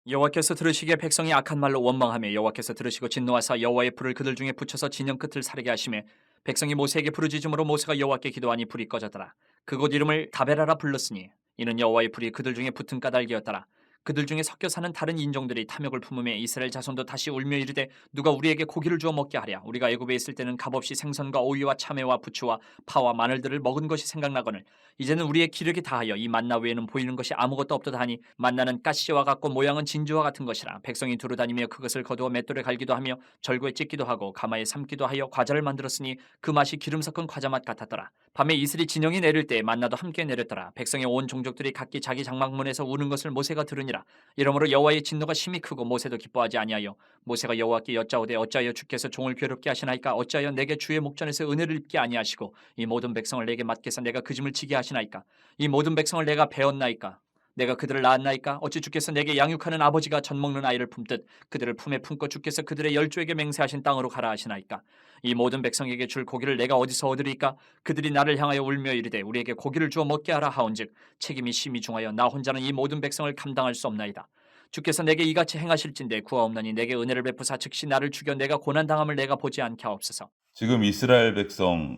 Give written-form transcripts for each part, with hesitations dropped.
여호와께서 들으시기에 백성이 악한 말로 원망하며 여호와께서 들으시고 진노하사 여호와의 불을 그들 중에 붙여서 진영 끝을 사르게 하시매 백성이 모세에게 부르짖음으로 모세가 여호와께 기도하니 불이 꺼졌더라. 그곳 이름을 다베라라 불렀으니 이는 여호와의 불이 그들 중에 붙은 까닭이었더라. 그들 중에 섞여 사는 다른 인종들이 탐욕을 품으며 이스라엘 자손도 다시 울며 이르되 누가 우리에게 고기를 주어 먹게 하랴. 우리가 애굽에 있을 때는 값없이 생선과 오이와 참외와 부추와 파와 마늘들을 먹은 것이 생각나거늘 이제는 우리의 기력이 다하여 이 만나 외에는 보이는 것이 아무것도 없도다 하니 만나는 가시와 같고 모양은 진주와 같은 것이라. 백성이 두루 다니며 그것을 거두어 맷돌에 갈기도 하며 절구에 찢기도 하고 가마에 삶기도 하여 과자를 만들었으니 그 맛이 기름 섞은 과자 맛 같았더라. 밤에 이슬이 진영이 내릴 때 만나도 함께 내렸더라. 백성의 온 종족들이 각기 자기 장막문에서 우는 것을 모세가 들으니라. 이러므로 여호와의 진노가 심히 크고 모세도 기뻐하지 아니하여 모세가 여호와께 여짜오되 어찌하여 주께서 종을 괴롭게 하시나이까. 어찌하여 내게 주의 목전에서 은혜를 입게 아니하시고 이 모든 백성을 내게 맡겨서 내가 그 짐을 지게 하시나이까. 이 모든 백성을 내가 배웠나이까. 내가 그들을 낳았나이까. 어찌 주께서 내게 양육하는 아버지가 젖 먹는 아이를 품듯 그들을 품에 품고 주께서 그들의 열조에게 맹세하신 땅으로 가라 하시나이까. 이 모든 백성에게 줄 고기를 내가 어디서 얻으리까. 그들이 나를 향하여 울며 이르되 우리에게 고기를 주어 먹게 하라 하온즉 책임이 심히 중하여 나 혼자는 이 모든 백성을 감당할 수 없나이다. 주께서 내게 이같이 행하실진대 구하옵나니 내게 은혜를 베푸사 즉시 나를 죽여 내가 고난당함을 내가 보지 않게 하옵소서. 지금 이스라엘 백성이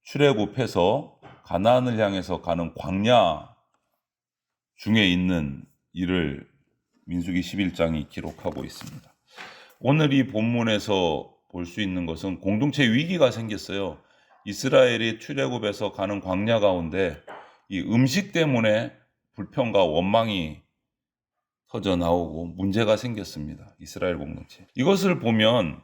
출애굽해서 가나안을 향해서 가는 광야 중에 있는 일을 민수기 11장이 기록하고 있습니다. 오늘 이 본문에서 볼 수 있는 것은 공동체 위기가 생겼어요. 이스라엘이 출애굽해서 가는 광야 가운데 이 음식 때문에 불평과 원망이 터져 나오고 문제가 생겼습니다. 이스라엘 공동체. 이것을 보면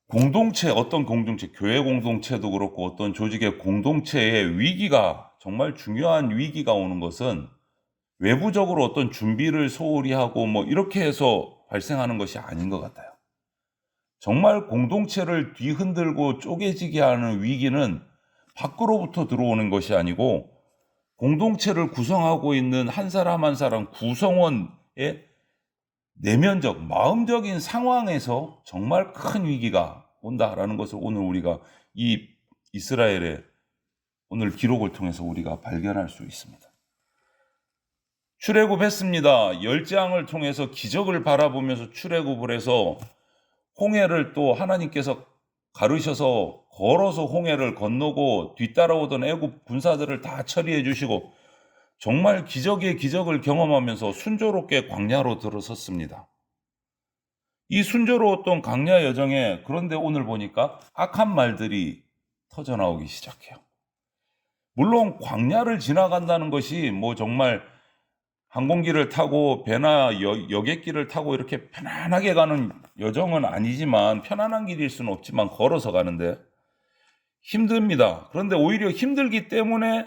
공동체, 어떤 공동체, 교회 공동체도 그렇고 어떤 조직의 공동체의 위기가, 정말 중요한 위기가 오는 것은 외부적으로 어떤 준비를 소홀히 하고 이렇게 해서 발생하는 것이 아닌 것 같아요. 정말 공동체를 뒤흔들고 쪼개지게 하는 위기는 밖으로부터 들어오는 것이 아니고 공동체를 구성하고 있는 한 사람 한 사람 구성원의 내면적, 마음적인 상황에서 정말 큰 위기가 온다라는 것을 오늘 우리가 이 이스라엘의 오늘 기록을 통해서 우리가 발견할 수 있습니다. 출애굽했습니다. 열장을 통해서 기적을 바라보면서 출애굽을 해서 홍해를 또 하나님께서 가르셔서 걸어서 홍해를 건너고 뒤따라오던 애굽 군사들을 다 처리해 주시고 정말 기적의 기적을 경험하면서 순조롭게 광야로 들어섰습니다. 이 순조로웠던 광야 여정에 그런데 오늘 보니까 악한 말들이 터져나오기 시작해요. 물론 광야를 지나간다는 것이 정말 항공기를 타고 배나 여객기를 타고 이렇게 편안하게 가는 여정은 아니지만, 편안한 길일 수는 없지만 걸어서 가는데 힘듭니다. 그런데 오히려 힘들기 때문에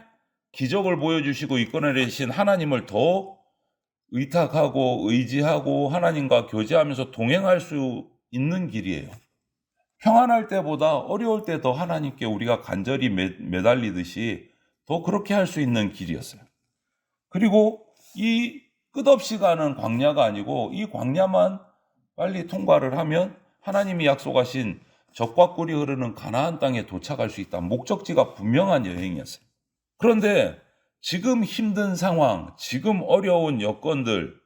기적을 보여주시고 이끌어내신 하나님을 더 의탁하고 의지하고 하나님과 교제하면서 동행할 수 있는 길이에요. 평안할 때보다 어려울 때 더 하나님께 우리가 간절히 매달리듯이 더 그렇게 할 수 있는 길이었어요. 그리고 이 끝없이 가는 광야가 아니고 이 광야만 빨리 통과를 하면 하나님이 약속하신 젖과 꿀이 흐르는 가나안 땅에 도착할 수 있다. 목적지가 분명한 여행이었어요. 그런데 지금 힘든 상황, 지금 어려운 여건들,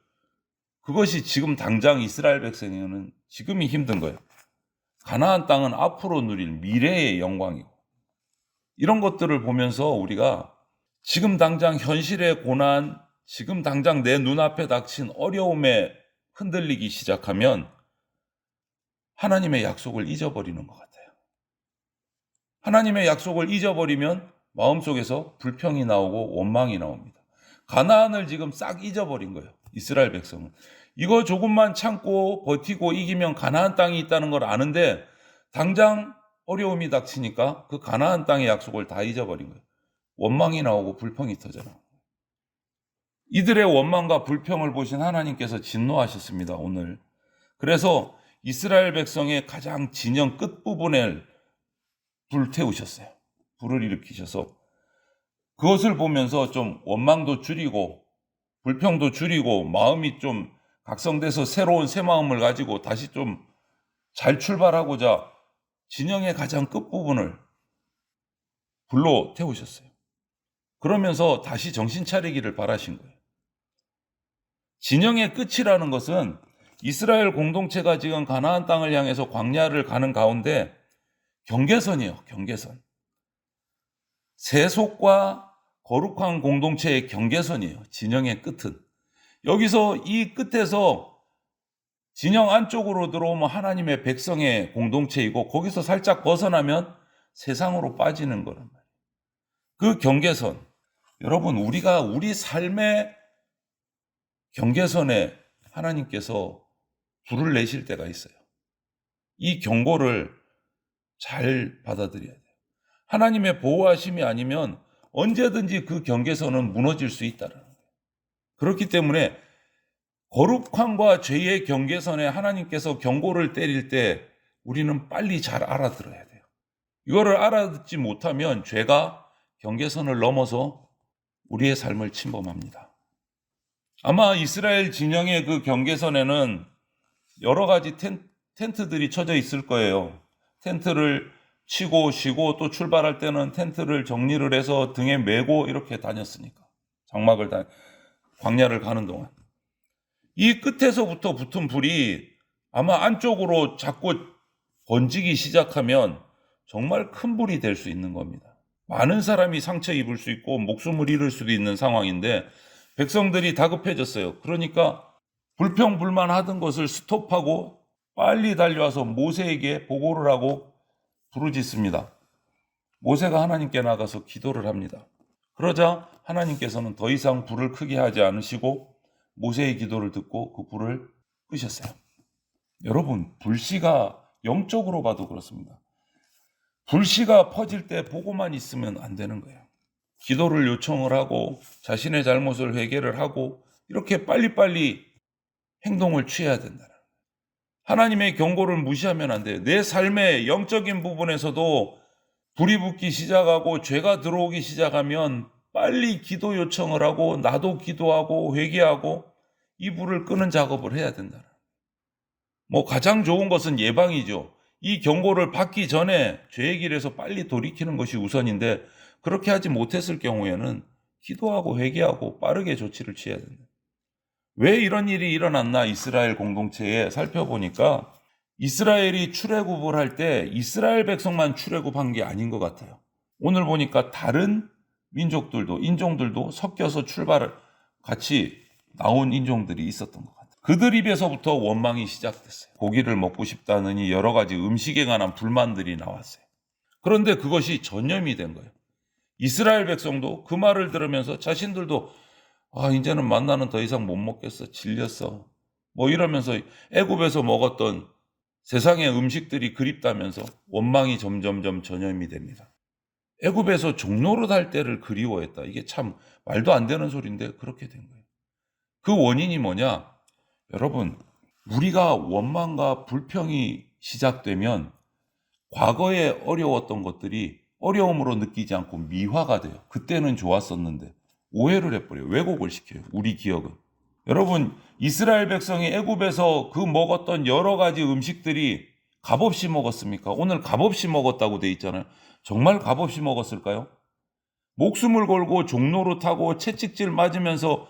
그것이 지금 당장 이스라엘 백성에게는 지금이 힘든 거예요. 가나안 땅은 앞으로 누릴 미래의 영광이고, 이런 것들을 보면서 우리가 지금 당장 현실의 고난, 지금 당장 내 눈앞에 닥친 어려움에 흔들리기 시작하면 하나님의 약속을 잊어버리는 것 같아요. 하나님의 약속을 잊어버리면 마음속에서 불평이 나오고 원망이 나옵니다. 가나안을 지금 싹 잊어버린 거예요. 이스라엘 백성은. 이거 조금만 참고 버티고 이기면 가나안 땅이 있다는 걸 아는데 당장 어려움이 닥치니까 그 가나안 땅의 약속을 다 잊어버린 거예요. 원망이 나오고 불평이 터져나오고. 이들의 원망과 불평을 보신 하나님께서 진노하셨습니다, 오늘. 그래서 이스라엘 백성의 가장 진영 끝부분을 불태우셨어요. 불을 일으키셔서 그것을 보면서 좀 원망도 줄이고 불평도 줄이고 마음이 좀 각성돼서 새로운 새 마음을 가지고 다시 좀 잘 출발하고자 진영의 가장 끝부분을 불로 태우셨어요. 그러면서 다시 정신 차리기를 바라신 거예요. 진영의 끝이라는 것은 이스라엘 공동체가 지금 가나안 땅을 향해서 광야를 가는 가운데 경계선이에요. 경계선. 세속과 거룩한 공동체의 경계선이에요. 진영의 끝은. 여기서 이 끝에서 진영 안쪽으로 들어오면 하나님의 백성의 공동체이고 거기서 살짝 벗어나면 세상으로 빠지는 거란 말이에요. 그 경계선. 여러분, 우리가 우리 삶의 경계선에 하나님께서 불을 내실 때가 있어요. 이 경고를 잘 받아들여야 돼요. 하나님의 보호하심이 아니면 언제든지 그 경계선은 무너질 수 있다는 거예요. 그렇기 때문에 거룩함과 죄의 경계선에 하나님께서 경고를 때릴 때 우리는 빨리 잘 알아들어야 돼요. 이거를 알아듣지 못하면 죄가 경계선을 넘어서 우리의 삶을 침범합니다. 아마 이스라엘 진영의 그 경계선에는 여러 가지 텐트들이 쳐져 있을 거예요. 텐트를 치고 쉬고 또 출발할 때는 텐트를 정리를 해서 등에 메고 이렇게 다녔으니까. 광야를 가는 동안. 이 끝에서부터 붙은 불이 아마 안쪽으로 자꾸 번지기 시작하면 정말 큰 불이 될 수 있는 겁니다. 많은 사람이 상처 입을 수 있고 목숨을 잃을 수도 있는 상황인데 백성들이 다급해졌어요. 그러니까 불평불만하던 것을 스톱하고 빨리 달려와서 모세에게 보고를 하고 부르짖습니다. 모세가 하나님께 나가서 기도를 합니다. 그러자 하나님께서는 더 이상 불을 크게 하지 않으시고 모세의 기도를 듣고 그 불을 끄셨어요. 여러분, 불씨가 영적으로 봐도 그렇습니다. 불씨가 퍼질 때 보고만 있으면 안 되는 거예요. 기도를 요청을 하고 자신의 잘못을 회개를 하고 이렇게 빨리빨리 행동을 취해야 된다. 하나님의 경고를 무시하면 안 돼요. 내 삶의 영적인 부분에서도 불이 붙기 시작하고 죄가 들어오기 시작하면 빨리 기도 요청을 하고 나도 기도하고 회개하고 이 불을 끄는 작업을 해야 된다. 가장 좋은 것은 예방이죠. 이 경고를 받기 전에 죄의 길에서 빨리 돌이키는 것이 우선인데 그렇게 하지 못했을 경우에는 기도하고 회개하고 빠르게 조치를 취해야 된다. 왜 이런 일이 일어났나 이스라엘 공동체에 살펴보니까 이스라엘이 출애굽을 할 때 이스라엘 백성만 출애굽한 게 아닌 것 같아요. 오늘 보니까 다른 민족들도 인종들도 섞여서 출발을 같이 나온 인종들이 있었던 것 같아요. 그들 입에서부터 원망이 시작됐어요. 고기를 먹고 싶다느니 여러 가지 음식에 관한 불만들이 나왔어요. 그런데 그것이 전염이 된 거예요. 이스라엘 백성도 그 말을 들으면서 자신들도 이제는 만나는 더 이상 못 먹겠어. 질렸어. 이러면서 애굽에서 먹었던 세상의 음식들이 그립다면서 원망이 점점점 전염이 됩니다. 애굽에서 종노릇 할 때를 그리워했다. 이게 참 말도 안 되는 소리인데 그렇게 된 거예요. 그 원인이 뭐냐? 여러분, 우리가 원망과 불평이 시작되면 과거에 어려웠던 것들이 어려움으로 느끼지 않고 미화가 돼요. 그때는 좋았었는데 오해를 해버려요. 왜곡을 시켜요. 우리 기억은. 여러분, 이스라엘 백성이 애굽에서 그 먹었던 여러 가지 음식들이 값없이 먹었습니까? 오늘 값없이 먹었다고 돼 있잖아요. 정말 값없이 먹었을까요? 목숨을 걸고 종노릇하고 채찍질 맞으면서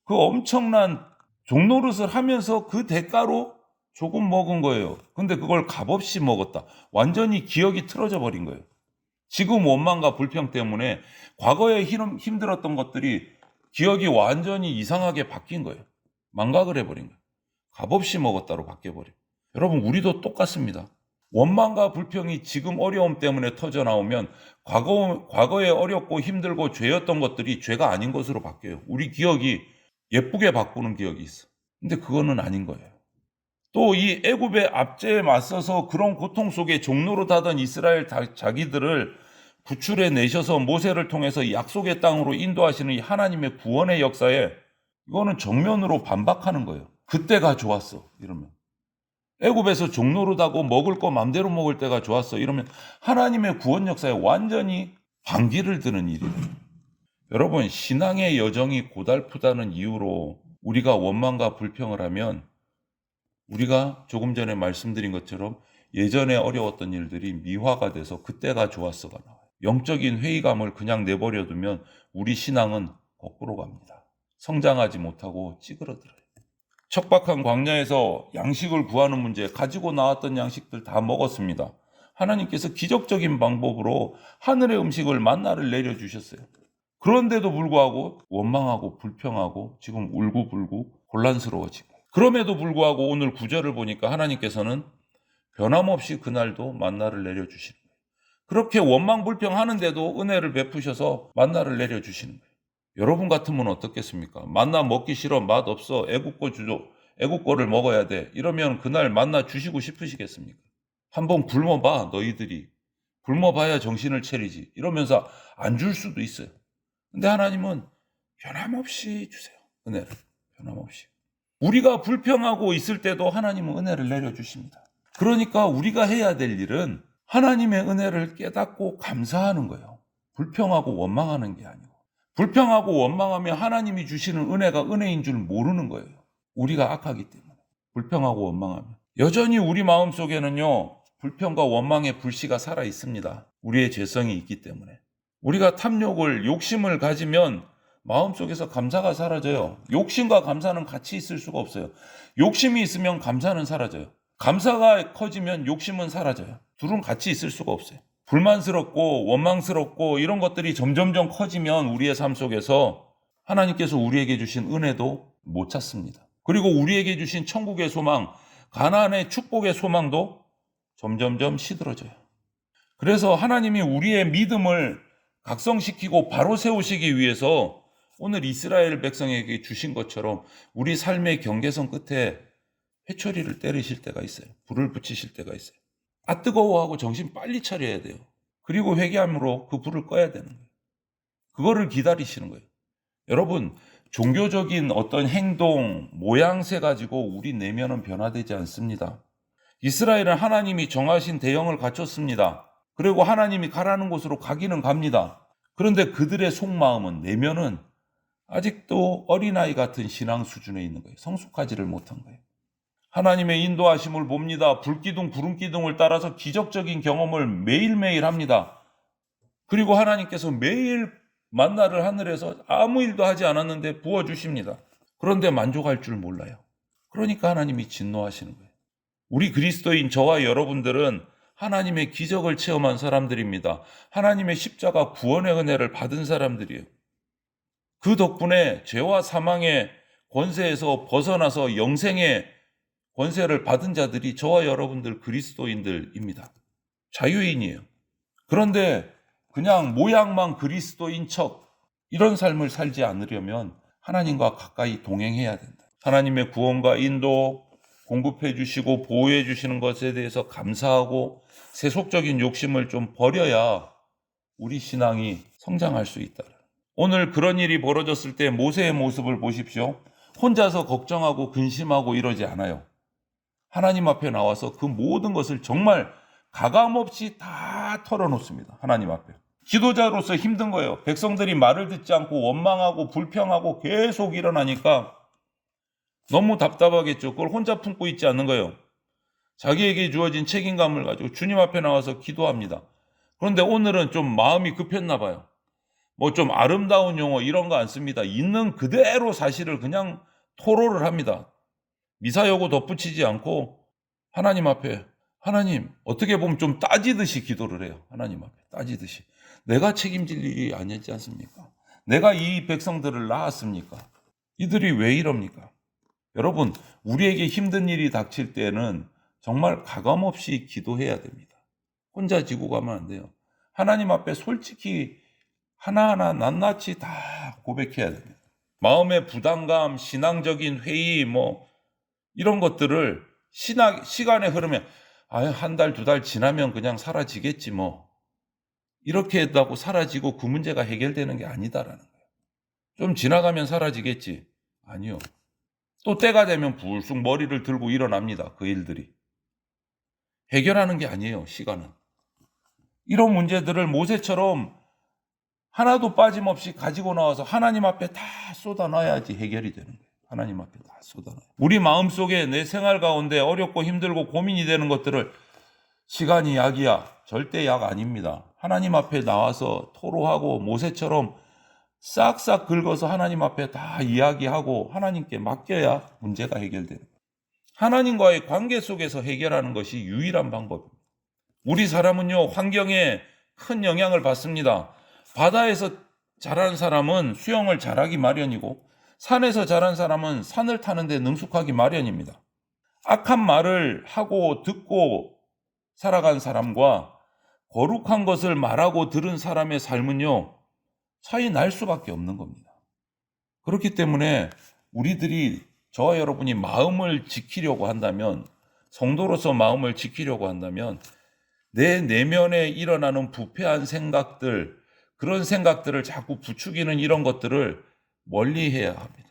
그 엄청난 종노릇을 하면서 그 대가로 조금 먹은 거예요. 근데 그걸 값없이 먹었다. 완전히 기억이 틀어져 버린 거예요. 지금 원망과 불평 때문에 과거에 힘들었던 것들이 기억이 완전히 이상하게 바뀐 거예요. 망각을 해버린 거예요. 값없이 먹었다로 바뀌어버려요. 여러분, 우리도 똑같습니다. 원망과 불평이 지금 어려움 때문에 터져 나오면 과거에 어렵고 힘들고 죄였던 것들이 죄가 아닌 것으로 바뀌어요. 우리 기억이 예쁘게 바꾸는 기억이 있어. 근데 그거는 아닌 거예요. 또 이 애굽의 압제에 맞서서 그런 고통 속에 종노릇하던 이스라엘 자기들을 구출해 내셔서 모세를 통해서 약속의 땅으로 인도하시는 이 하나님의 구원의 역사에 이거는 정면으로 반박하는 거예요. 그때가 좋았어 이러면. 애굽에서 종노릇하고 먹을 거 맘대로 먹을 때가 좋았어 이러면 하나님의 구원 역사에 완전히 반기를 드는 일이에요. 여러분, 신앙의 여정이 고달프다는 이유로 우리가 원망과 불평을 하면 우리가 조금 전에 말씀드린 것처럼 예전에 어려웠던 일들이 미화가 돼서 그때가 좋았어가 나와요. 영적인 회의감을 그냥 내버려 두면 우리 신앙은 거꾸로 갑니다. 성장하지 못하고 찌그러들어요. 척박한 광야에서 양식을 구하는 문제, 가지고 나왔던 양식들 다 먹었습니다. 하나님께서 기적적인 방법으로 하늘의 음식을 만나를 내려주셨어요. 그런데도 불구하고 원망하고 불평하고 지금 울고불고 곤란스러워지고, 그럼에도 불구하고 오늘 9절을 보니까 하나님께서는 변함없이 그날도 만나를 내려주시는 거예요. 그렇게 원망 불평하는데도 은혜를 베푸셔서 만나를 내려주시는 거예요. 여러분 같으면 어떻겠습니까? 만나 먹기 싫어, 맛없어, 애국거를 먹어야 돼, 이러면 그날 만나 주시고 싶으시겠습니까? 한번 굶어봐. 너희들이 굶어봐야 정신을 차리지, 이러면서 안 줄 수도 있어요. 근데 하나님은 변함없이 주세요. 은혜를 변함없이. 우리가 불평하고 있을 때도 하나님은 은혜를 내려주십니다. 그러니까 우리가 해야 될 일은 하나님의 은혜를 깨닫고 감사하는 거예요. 불평하고 원망하는 게 아니고. 불평하고 원망하면 하나님이 주시는 은혜가 은혜인 줄 모르는 거예요. 우리가 악하기 때문에. 불평하고 원망하면 여전히 우리 마음속에는요, 불평과 원망의 불씨가 살아 있습니다. 우리의 죄성이 있기 때문에. 우리가 탐욕을, 욕심을 가지면 마음속에서 감사가 사라져요. 욕심과 감사는 같이 있을 수가 없어요. 욕심이 있으면 감사는 사라져요. 감사가 커지면 욕심은 사라져요. 둘은 같이 있을 수가 없어요. 불만스럽고 원망스럽고 이런 것들이 점점점 커지면 우리의 삶 속에서 하나님께서 우리에게 주신 은혜도 못 찾습니다. 그리고 우리에게 주신 천국의 소망, 가나안의 축복의 소망도 점점점 시들어져요. 그래서 하나님이 우리의 믿음을 각성시키고 바로 세우시기 위해서 오늘 이스라엘 백성에게 주신 것처럼 우리 삶의 경계선 끝에 회초리를 때리실 때가 있어요. 불을 붙이실 때가 있어요. 아, 뜨거워하고 정신 빨리 차려야 돼요. 그리고 회개함으로 그 불을 꺼야 되는 거예요. 그거를 기다리시는 거예요. 여러분, 종교적인 어떤 행동, 모양새 가지고 우리 내면은 변화되지 않습니다. 이스라엘은 하나님이 정하신 대형을 갖췄습니다. 그리고 하나님이 가라는 곳으로 가기는 갑니다. 그런데 그들의 속마음은, 내면은 아직도 어린아이 같은 신앙 수준에 있는 거예요. 성숙하지를 못한 거예요. 하나님의 인도하심을 봅니다. 불기둥, 구름기둥을 따라서 기적적인 경험을 매일매일 합니다. 그리고 하나님께서 매일 만나를 하늘에서 아무 일도 하지 않았는데 부어주십니다. 그런데 만족할 줄 몰라요. 그러니까 하나님이 진노하시는 거예요. 우리 그리스도인 저와 여러분들은 하나님의 기적을 체험한 사람들입니다. 하나님의 십자가 구원의 은혜를 받은 사람들이에요. 그 덕분에 죄와 사망의 권세에서 벗어나서 영생의 권세를 받은 자들이 저와 여러분들 그리스도인들입니다. 자유인이에요. 그런데 그냥 모양만 그리스도인 척 이런 삶을 살지 않으려면 하나님과 가까이 동행해야 된다. 하나님의 구원과 인도, 공급해 주시고 보호해 주시는 것에 대해서 감사하고 세속적인 욕심을 좀 버려야 우리 신앙이 성장할 수 있다. 오늘 그런 일이 벌어졌을 때 모세의 모습을 보십시오. 혼자서 걱정하고 근심하고 이러지 않아요. 하나님 앞에 나와서 그 모든 것을 정말 가감없이 다 털어놓습니다. 하나님 앞에. 지도자로서 힘든 거예요. 백성들이 말을 듣지 않고 원망하고 불평하고 계속 일어나니까 너무 답답하겠죠. 그걸 혼자 품고 있지 않는 거예요. 자기에게 주어진 책임감을 가지고 주님 앞에 나와서 기도합니다. 그런데 오늘은 좀 마음이 급했나 봐요. 뭐 좀 아름다운 용어 이런 거 안 씁니다. 있는 그대로 사실을 그냥 토로를 합니다. 미사여구 덧붙이지 않고 하나님 앞에, 하나님, 어떻게 보면 좀 따지듯이 기도를 해요. 하나님 앞에 따지듯이. 내가 책임질 일이 아니지 않습니까? 내가 이 백성들을 낳았습니까? 이들이 왜 이럽니까? 여러분, 우리에게 힘든 일이 닥칠 때는 정말 가감없이 기도해야 됩니다. 혼자 지고 가면 안 돼요. 하나님 앞에 솔직히 하나하나 낱낱이 다 고백해야 됩니다. 마음의 부담감, 신앙적인 회의, 이런 것들을 시간의 흐르면, 한 달, 두 달 지나면 그냥 사라지겠지 이렇게 했다고 사라지고 그 문제가 해결되는 게 아니다라는 거예요. 좀 지나가면 사라지겠지. 아니요. 또 때가 되면 불쑥 머리를 들고 일어납니다. 그 일들이. 해결하는 게 아니에요. 시간은. 이런 문제들을 모세처럼 하나도 빠짐없이 가지고 나와서 하나님 앞에 다 쏟아놔야지 해결이 되는 거예요. 하나님 앞에 다 쏟아놔요. 우리 마음속에 내 생활 가운데 어렵고 힘들고 고민이 되는 것들을 시간이 약이야. 절대 약 아닙니다. 하나님 앞에 나와서 토로하고 모세처럼 싹싹 긁어서 하나님 앞에 다 이야기하고 하나님께 맡겨야 문제가 해결되는 거예요. 하나님과의 관계 속에서 해결하는 것이 유일한 방법입니다. 우리 사람은요, 환경에 큰 영향을 받습니다. 바다에서 자란 사람은 수영을 잘하기 마련이고 산에서 자란 사람은 산을 타는데 능숙하기 마련입니다. 악한 말을 하고 듣고 살아간 사람과 거룩한 것을 말하고 들은 사람의 삶은요, 차이 날 수밖에 없는 겁니다. 그렇기 때문에 우리들이, 저와 여러분이 마음을 지키려고 한다면, 성도로서 마음을 지키려고 한다면 내 내면에 일어나는 부패한 생각들, 그런 생각들을 자꾸 부추기는 이런 것들을 멀리해야 합니다.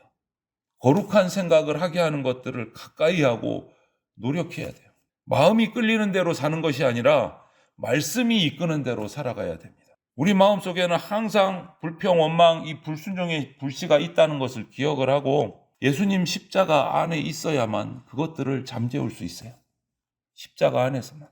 거룩한 생각을 하게 하는 것들을 가까이 하고 노력해야 돼요. 마음이 끌리는 대로 사는 것이 아니라 말씀이 이끄는 대로 살아가야 됩니다. 우리 마음속에는 항상 불평, 원망, 이 불순종의 불씨가 있다는 것을 기억을 하고 예수님 십자가 안에 있어야만 그것들을 잠재울 수 있어요. 십자가 안에서만.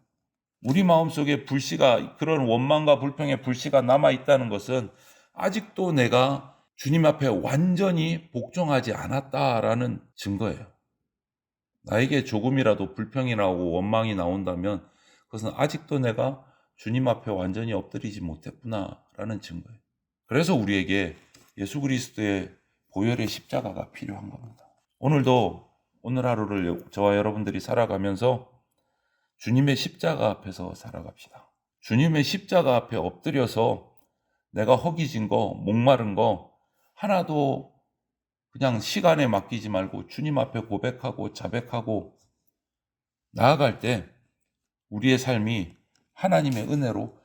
우리 마음속에 불씨가, 그런 원망과 불평의 불씨가 남아있다는 것은 아직도 내가 주님 앞에 완전히 복종하지 않았다라는 증거예요. 나에게 조금이라도 불평이 나오고 원망이 나온다면 그것은 아직도 내가 주님 앞에 완전히 엎드리지 못했구나라는 증거예요. 그래서 우리에게 예수 그리스도의 보혈의 십자가가 필요한 겁니다. 오늘도, 오늘 하루를 저와 여러분들이 살아가면서 주님의 십자가 앞에서 살아갑시다. 주님의 십자가 앞에 엎드려서 내가 허기진 거, 목마른 거 하나도 그냥 시간에 맡기지 말고 주님 앞에 고백하고 자백하고 나아갈 때 우리의 삶이 하나님의 은혜로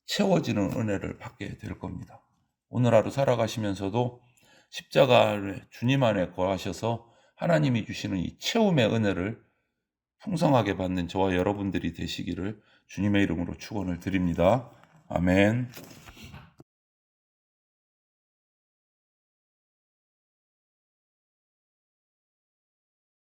채워지는 은혜를 받게 될 겁니다. 오늘 하루 살아가시면서도 십자가 안에, 주님 안에 거하셔서 하나님이 주시는 이 채움의 은혜를 풍성하게 받는 저와 여러분들이 되시기를 주님의 이름으로 축원을 드립니다. 아멘.